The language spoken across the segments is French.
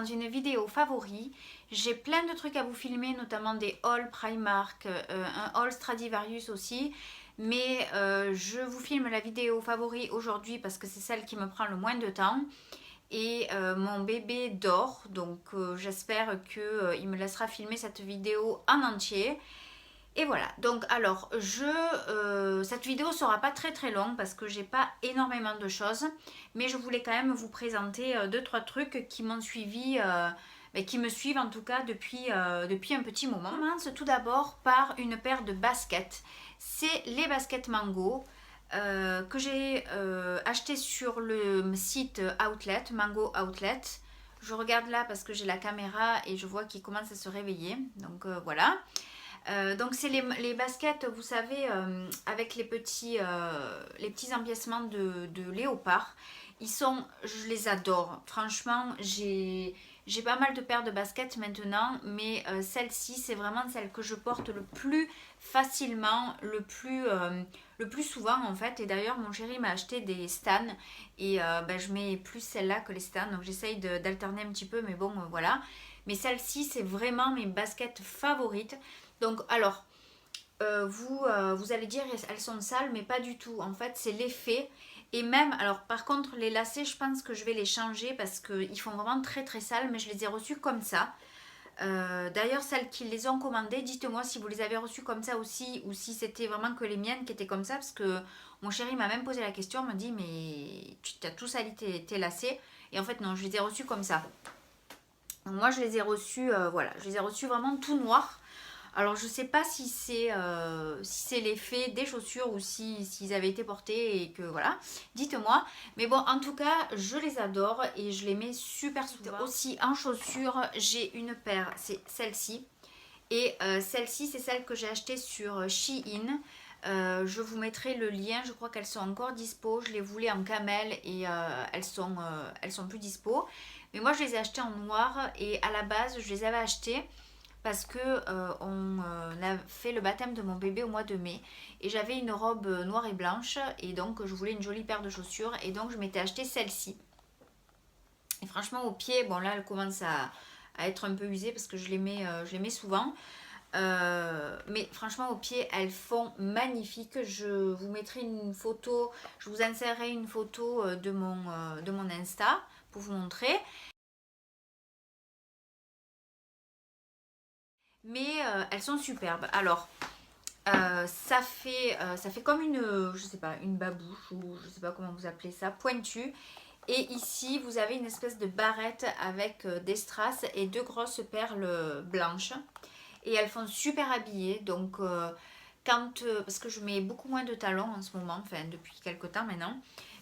une vidéo favori. J'ai plein de trucs à vous filmer, notamment des hauls Primark, un haul Stradivarius aussi. Mais je vous filme la vidéo favori aujourd'hui parce que c'est celle qui me prend le moins de temps. Et mon bébé dort, donc j'espère qu'il me laissera filmer cette vidéo en entier. Et voilà, donc alors cette vidéo sera pas très longue parce que j'ai pas énormément de choses, mais je voulais quand même vous présenter deux trois trucs qui m'ont suivi, qui me suivent en tout cas depuis un petit moment. On commence tout d'abord par une paire de baskets. C'est les baskets Mango que j'ai acheté sur le site Outlet, Mango Outlet. Je regarde là parce que j'ai la caméra et je vois qu'il commence à se réveiller, donc voilà. Donc c'est les baskets, vous savez, avec les petits empiècements de léopard. Je les adore. Franchement, j'ai pas mal de paires de baskets maintenant, mais celle-ci, c'est vraiment celle que je porte le plus facilement, le plus souvent en fait. Et d'ailleurs, mon chéri m'a acheté des Stan et je mets plus celle-là que les Stan, donc j'essaye d'alterner un petit peu, mais bon, voilà. Mais celle-ci, c'est vraiment mes baskets favorites. Donc alors, vous allez dire elles sont sales, mais pas du tout. En fait, c'est l'effet. Et même, alors par contre, les lacets, je pense que je vais les changer parce qu'ils font vraiment très sales, mais je les ai reçus comme ça. D'ailleurs, celles qui les ont commandées, dites-moi si vous les avez reçues comme ça aussi ou si c'était vraiment que les miennes qui étaient comme ça, parce que mon chéri m'a même posé la question, m'a dit mais tu t'as tout sali tes lacets. Et en fait non, je les ai reçus comme ça. Donc moi je les ai reçus, voilà, je les ai reçus vraiment tout noirs. Alors je sais pas si c'est l'effet des chaussures ou s'ils avaient été portés et que voilà, dites-moi. Mais bon, en tout cas, je les adore et je les mets super souvent. Aussi en chaussures, j'ai une paire, c'est celle-ci. Et celle-ci, c'est celle que j'ai achetée sur Shein. Je vous mettrai le lien, je crois qu'elles sont encore dispo. Je les voulais en camel et elles sont plus dispo. Mais moi, je les ai achetées en noir et à la base, je les avais achetées parce que on a fait le baptême de mon bébé au mois de mai et j'avais une robe noire et blanche et donc je voulais une jolie paire de chaussures et donc je m'étais acheté celle-ci. Et franchement au pied, bon là elle commence à être un peu usée parce que je les mets souvent. Mais franchement au pied elles font magnifique. Je vous mettrai une photo, je vous insérerai une photo de mon Insta pour vous montrer. Mais elles sont superbes. Alors ça fait comme je sais pas, une babouche ou je sais pas comment vous appelez ça, pointue. Et ici, vous avez une espèce de barrette avec des strass et deux grosses perles blanches. Et elles font super habillées. Donc, parce que je mets beaucoup moins de talons en ce moment, enfin depuis quelques temps maintenant.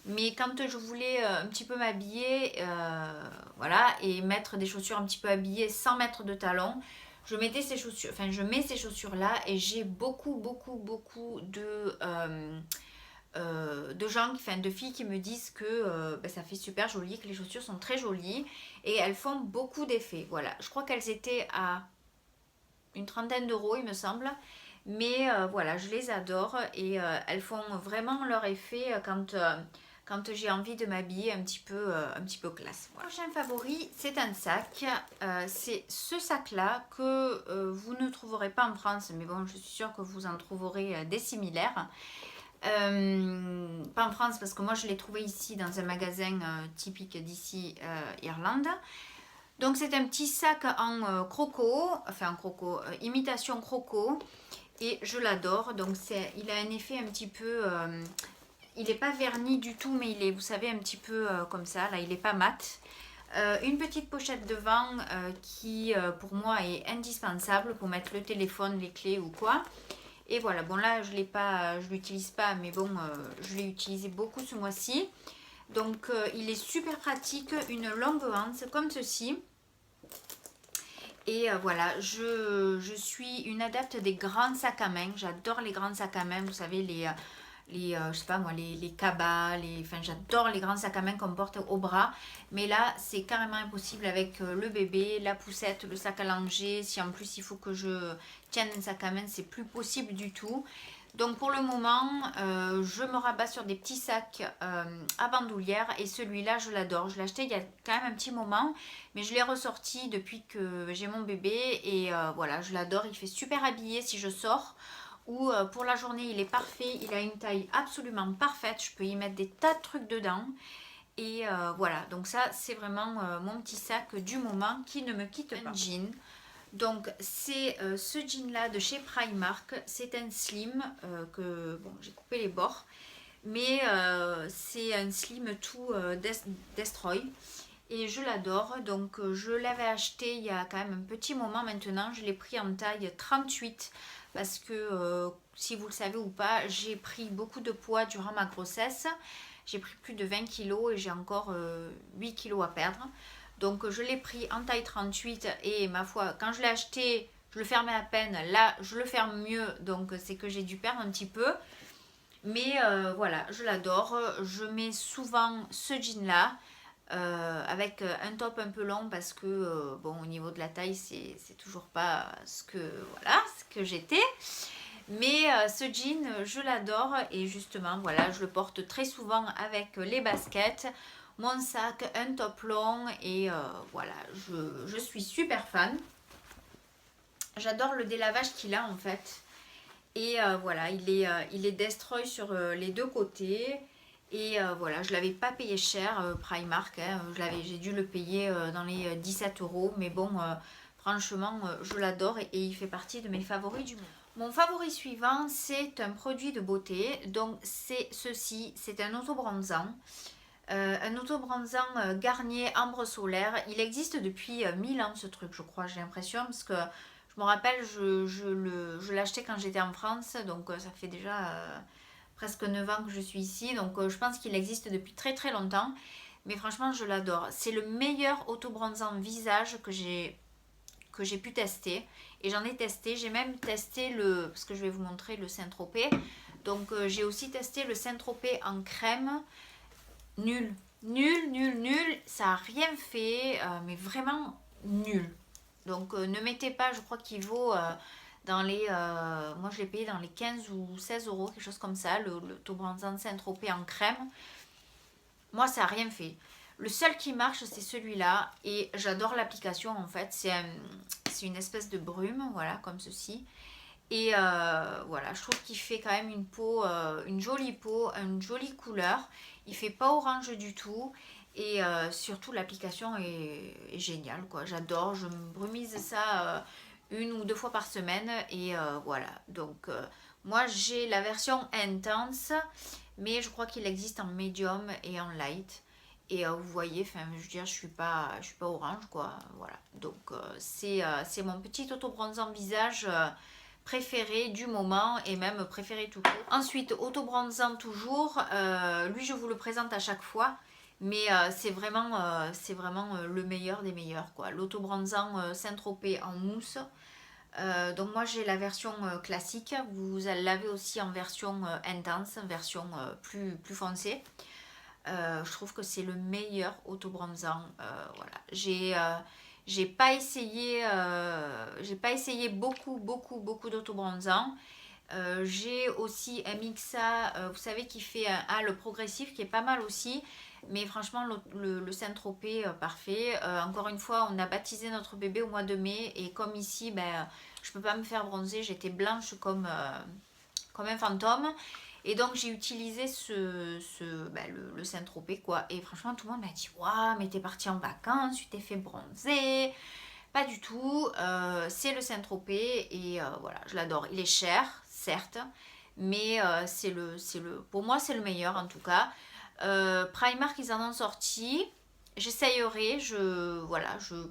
Mais quand je voulais un petit peu m'habiller, voilà, et mettre des chaussures un petit peu habillées sans mettre de talons, je mets ces chaussures là et j'ai beaucoup de gens, enfin de filles qui me disent que ça fait super joli, que les chaussures sont très jolies et elles font beaucoup d'effets. Voilà, je crois qu'elles étaient à une trentaine d'euros, il me semble. Mais voilà, je les adore et elles font vraiment leur effet quand j'ai envie de m'habiller un petit peu classe. Voilà. Prochain favori, c'est un sac. C'est ce sac-là que vous ne trouverez pas en France, mais bon, je suis sûre que vous en trouverez des similaires. Pas en France parce que moi je l'ai trouvé ici dans un magasin typique d'ici, Irlande. Donc c'est un petit sac en croco, enfin en croco, imitation croco. Et je l'adore. Donc il a un effet un petit peu... il n'est pas verni du tout, mais il est, vous savez, un petit peu comme ça. Là, il n'est pas mat. Une petite pochette devant qui, pour moi, est indispensable pour mettre le téléphone, les clés ou quoi. Et voilà, bon là, je l'utilise pas, mais bon, je l'ai utilisé beaucoup ce mois-ci. Donc, il est super pratique. Une longue hanse comme ceci. Et voilà, je suis une adepte des grands sacs à main. J'adore les grands sacs à main. Vous savez, je sais pas moi, les cabas, enfin j'adore les grands sacs à main qu'on porte au bras. Mais là, c'est carrément impossible avec le bébé, la poussette, le sac à langer. Si en plus il faut que je tienne un sac à main, c'est plus possible du tout. Donc pour le moment, je me rabats sur des petits sacs à bandoulière et celui-là je l'adore. Je l'ai acheté il y a quand même un petit moment, mais je l'ai ressorti depuis que j'ai mon bébé et voilà, je l'adore. Il fait super habillé si je sors ou pour la journée il est parfait. Il a une taille absolument parfaite, je peux y mettre des tas de trucs dedans. Et voilà, donc ça c'est vraiment mon petit sac du moment qui ne me quitte pas. Un jean. Donc c'est ce jean là de chez Primark, c'est un slim que bon j'ai coupé les bords, mais c'est un slim tout destroy et je l'adore. Donc je l'avais acheté il y a quand même un petit moment maintenant, je l'ai pris en taille 38 parce que si vous le savez ou pas, j'ai pris beaucoup de poids durant ma grossesse, j'ai pris plus de 20 kilos et j'ai encore 8 kilos à perdre. Donc je l'ai pris en taille 38 et ma foi, quand je l'ai acheté, je le fermais à peine. Là, je le ferme mieux, donc c'est que j'ai dû perdre un petit peu. Mais voilà, je l'adore. Je mets souvent ce jean-là avec un top un peu long parce que, bon, au niveau de la taille, c'est toujours pas voilà, ce que j'étais. Mais ce jean, je l'adore et justement, voilà, je le porte très souvent avec les baskets, mon sac, un top long et voilà, je suis super fan. J'adore le délavage qu'il a en fait. Et voilà, il est destroy sur les deux côtés. Et voilà, je ne l'avais pas payé cher, Primark. Hein, j'ai dû le payer dans les 17 euros. Mais bon, franchement, je l'adore et il fait partie de mes favoris du moment. Mon favori suivant, c'est un produit de beauté. Donc, c'est ceci. C'est un autobronzant. Un autobronzant Garnier Ambre Solaire. Il existe depuis 1000 ans ce truc, je crois, j'ai l'impression. Parce que je me rappelle, je l'achetais quand j'étais en France. Donc, ça fait déjà presque 9 ans que je suis ici. Donc, je pense qu'il existe depuis très très longtemps. Mais franchement, je l'adore. C'est le meilleur autobronzant visage que j'ai pu tester. Et j'en ai testé. J'ai même testé parce que je vais vous montrer le Saint-Tropez. Donc j'ai aussi testé le Saint-Tropez en crème. Nul. Nul, nul, nul. Ça n'a rien fait. Mais vraiment nul. Donc ne mettez pas, je crois qu'il vaut dans les... moi je l'ai payé dans les 15 ou 16 euros, quelque chose comme ça. Le Autobronzant Saint-Tropez en crème. Moi ça n'a rien fait. Le seul qui marche, c'est celui-là. Et j'adore l'application, en fait. C'est une espèce de brume, voilà, comme ceci. Et voilà, je trouve qu'il fait quand même une peau, une jolie peau, une jolie couleur. Il fait pas orange du tout. Et surtout, l'application est géniale, quoi. J'adore, je me brumise ça une ou deux fois par semaine. Et voilà, donc moi, j'ai la version Intense. Mais je crois qu'il existe en medium et en light. Et vous voyez, enfin, je veux dire, je suis pas orange, quoi. Voilà. Donc c'est mon petit autobronzant visage préféré du moment et même préféré tout court. Ensuite, autobronzant toujours. Lui, je vous le présente à chaque fois. Mais c'est vraiment le meilleur des meilleurs, quoi. L'autobronzant Saint-Tropez en mousse. Donc moi j'ai la version classique, vous l'avez aussi en version intense, version plus foncée. Je trouve que c'est le meilleur autobronzant. Voilà. J'ai pas essayé beaucoup d'autobronzants. J'ai aussi un Mixa, vous savez, qui fait le progressif, qui est pas mal aussi. Mais franchement, le Saint-Tropez, parfait. Encore une fois, on a baptisé notre bébé au mois de mai. Et comme ici, ben, je peux pas me faire bronzer. J'étais blanche comme un fantôme. Et donc, j'ai utilisé le Saint-Tropez, quoi. Et franchement, tout le monde m'a dit, waouh, mais t'es partie en vacances, tu t'es fait bronzer. Pas du tout. C'est le Saint-Tropez. Et voilà, je l'adore. Il est cher, certes. Mais pour moi, c'est le meilleur, en tout cas. Primark, ils en ont sorti. J'essayerai,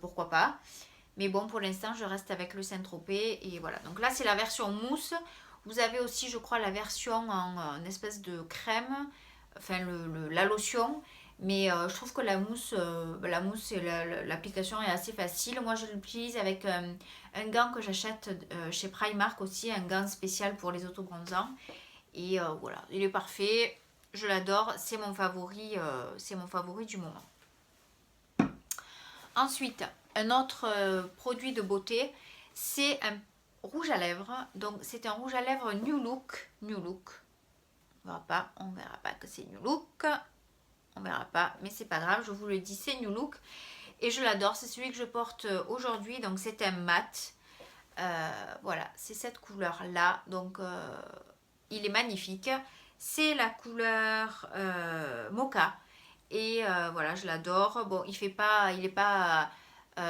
pourquoi pas. Mais bon, pour l'instant, je reste avec le Saint-Tropez. Et voilà. Donc là, c'est la version mousse. Vous avez aussi, je crois, la version en espèce de crème. Enfin, la lotion. Mais je trouve que la mousse et l'application est assez facile. Moi, je l'utilise avec un gant que j'achète chez Primark aussi. Un gant spécial pour les autobronzants. Et voilà, il est parfait. Je l'adore, c'est mon favori du moment. Ensuite, un autre produit de beauté, c'est un rouge à lèvres. Donc c'est un rouge à lèvres New Look. New Look. On verra pas que c'est New Look. On verra pas, mais c'est pas grave, je vous le dis, c'est New Look. Et je l'adore, c'est celui que je porte aujourd'hui. Donc c'est un mat. Voilà, c'est cette couleur-là. Donc il est magnifique. C'est la couleur mocha. Et voilà, je l'adore. Bon, il est pas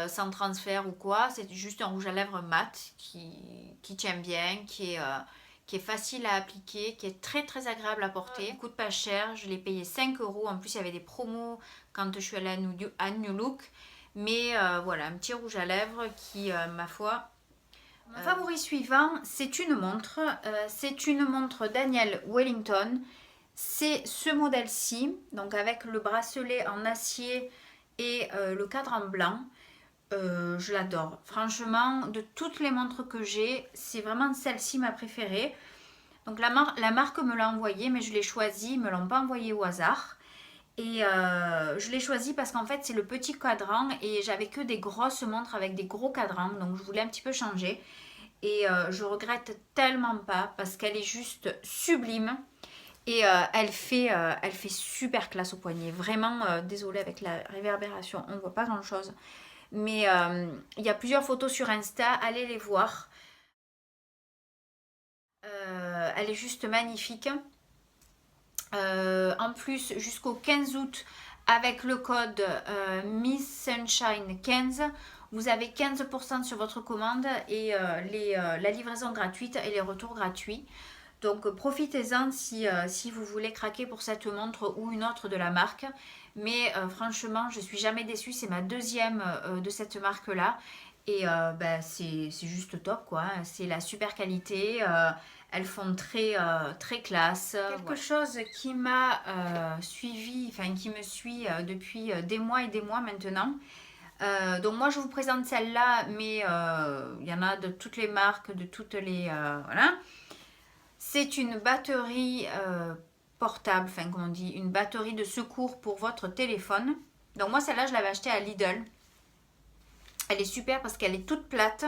sans transfert ou quoi. C'est juste un rouge à lèvres mat qui tient bien, qui est facile à appliquer, qui est très très agréable à porter. Il coûte pas cher, je l'ai payé 5 euros. En plus, il y avait des promos quand je suis allée à New Look. Mais voilà, un petit rouge à lèvres qui, ma foi... Mon favori suivant, c'est une montre. C'est une montre Daniel Wellington. C'est ce modèle-ci, donc avec le bracelet en acier et le cadran blanc. Je l'adore. Franchement, de toutes les montres que j'ai, c'est vraiment celle-ci ma préférée. Donc la marque me l'a envoyée, mais je l'ai choisie, ils ne me l'ont pas envoyée au hasard. Et je l'ai choisi parce qu'en fait c'est le petit cadran et j'avais que des grosses montres avec des gros cadrans, donc je voulais un petit peu changer. Et je regrette tellement pas parce qu'elle est juste sublime. Et elle fait super classe au poignet. Vraiment, désolée avec la réverbération, on ne voit pas grand chose. Mais il y a plusieurs photos sur Insta, allez les voir. Elle est juste magnifique. En plus, jusqu'au 15 août, avec le code Miss Sunshine 15, vous avez 15% sur votre commande et la livraison gratuite et les retours gratuits. Donc profitez-en si vous voulez craquer pour cette montre ou une autre de la marque. Mais franchement, je suis jamais déçue. C'est ma deuxième de cette marque-là. Et c'est juste top, quoi. C'est la super qualité. Elles font très classe. Quelque chose qui m'a suivi, enfin qui me suit depuis des mois et des mois maintenant. Donc moi je vous présente celle-là, mais il y en a de toutes les marques, de toutes les... voilà. C'est une batterie portable, enfin comme on dit, une batterie de secours pour votre téléphone. Donc moi celle-là je l'avais achetée à Lidl. Elle est super parce qu'elle est toute plate.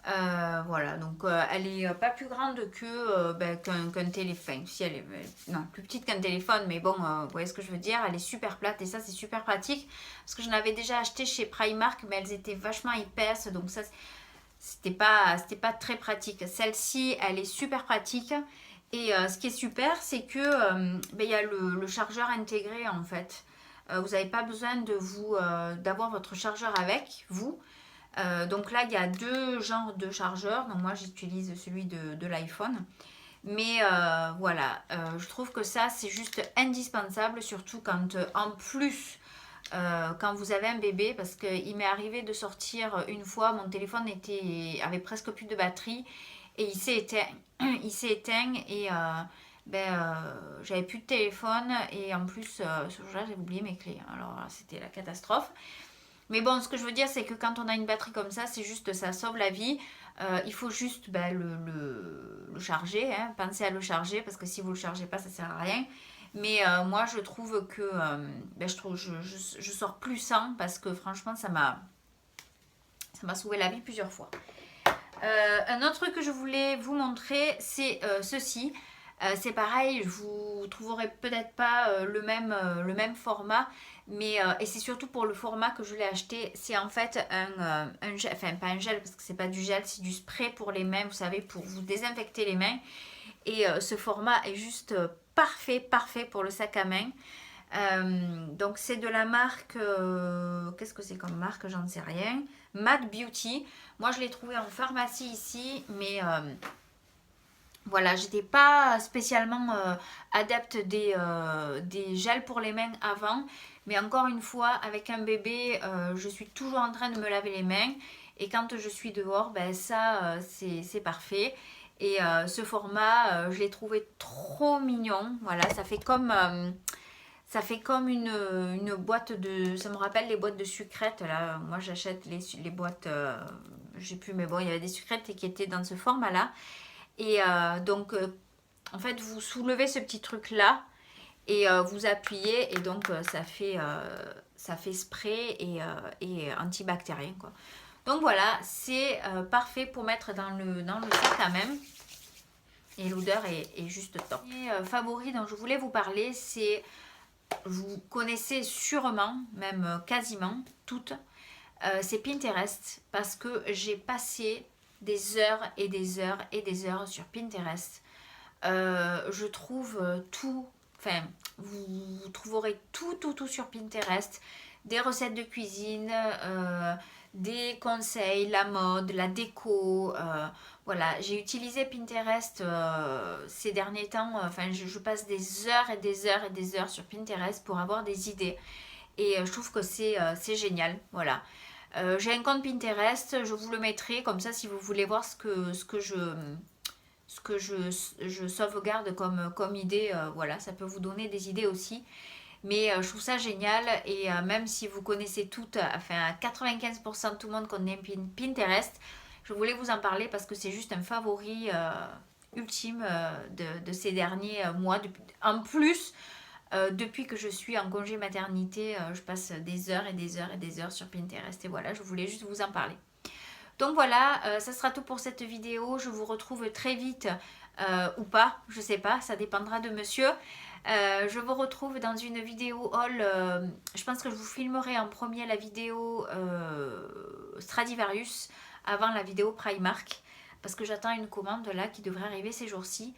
Voilà, donc elle est pas plus grande qu'un téléphone. Si elle est, non, plus petite qu'un téléphone, mais bon, vous voyez ce que je veux dire. Elle est super plate et ça c'est super pratique parce que j'en avais déjà acheté chez Primark, mais elles étaient vachement épaisses, donc ça c'était pas très pratique. Celle-ci, elle est super pratique. Et ce qui est super, c'est que il y a le chargeur intégré en fait. Vous n'avez pas besoin d'avoir votre chargeur avec vous. Donc là, il y a deux genres de chargeurs. Donc moi, j'utilise celui de l'iPhone. Mais voilà, je trouve que ça, c'est juste indispensable, surtout quand en plus quand vous avez un bébé, parce qu'il m'est arrivé de sortir une fois, mon téléphone avait presque plus de batterie et il s'est éteint. Il s'est éteint et j'avais plus de téléphone et en plus ce jour-là j'ai oublié mes clés. Alors c'était la catastrophe. Mais bon, ce que je veux dire, c'est que quand on a une batterie comme ça, c'est juste, ça sauve la vie. Il faut juste le charger, hein. Pensez à le charger parce que si vous ne le chargez pas, ça ne sert à rien. Mais moi, je trouve que je sors plus sain parce que franchement, ça m'a sauvé la vie plusieurs fois. Un autre truc que je voulais vous montrer, c'est ceci. C'est pareil, vous trouverez peut-être pas le même format, mais et c'est surtout pour le format que je l'ai acheté. C'est en fait un gel, enfin pas un gel parce que c'est pas du gel, c'est du spray pour les mains, vous savez, pour vous désinfecter les mains. Et ce format est juste parfait pour le sac à main. Donc c'est de la marque, qu'est-ce que c'est comme marque, j'en sais rien. Mad Beauty. Moi je l'ai trouvé en pharmacie ici, mais voilà, j'étais pas spécialement adepte des gels pour les mains avant. Mais encore une fois, avec un bébé, je suis toujours en train de me laver les mains. Et quand je suis dehors, ça c'est parfait. Et ce format, je l'ai trouvé trop mignon. Voilà, ça fait comme une boîte de... Ça me rappelle les boîtes de sucrètes. Là, moi, j'achète les boîtes... j'ai plus, mais bon, il y avait des sucrètes qui étaient dans ce format-là. Et donc, en fait, vous soulevez ce petit truc-là et vous appuyez. Et donc, ça fait spray et antibactérien, quoi. Donc voilà, c'est parfait pour mettre dans le sac à main. Et l'odeur est juste top. Et favori dont je voulais vous parler, c'est, vous connaissez sûrement, même quasiment toutes, c'est Pinterest. Parce que j'ai passé des heures et des heures et des heures sur Pinterest. Je trouve tout, enfin, vous trouverez tout sur Pinterest. Des recettes de cuisine, des conseils, la mode, la déco. Voilà, j'ai utilisé Pinterest ces derniers temps. Enfin, je passe des heures et des heures et des heures sur Pinterest pour avoir des idées. Et je trouve que c'est génial. Voilà. J'ai un compte Pinterest, je vous le mettrai comme ça si vous voulez voir ce que je sauvegarde comme idée. Voilà, ça peut vous donner des idées aussi. Mais je trouve ça génial et même si vous connaissez toutes, enfin à 95% de tout le monde connaît Pinterest, je voulais vous en parler parce que c'est juste un favori ultime de ces derniers mois. En plus, depuis que je suis en congé maternité, je passe des heures et des heures et des heures sur Pinterest. Et voilà, je voulais juste vous en parler. Donc voilà, ça sera tout pour cette vidéo. Je vous retrouve très vite ou pas, je sais pas, ça dépendra de monsieur. Je vous retrouve dans une vidéo haul. Je pense que je vous filmerai en premier la vidéo Stradivarius avant la vidéo Primark. Parce que j'attends une commande là qui devrait arriver ces jours-ci.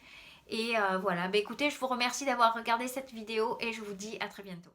Et voilà, bah écoutez, je vous remercie d'avoir regardé cette vidéo et je vous dis à très bientôt.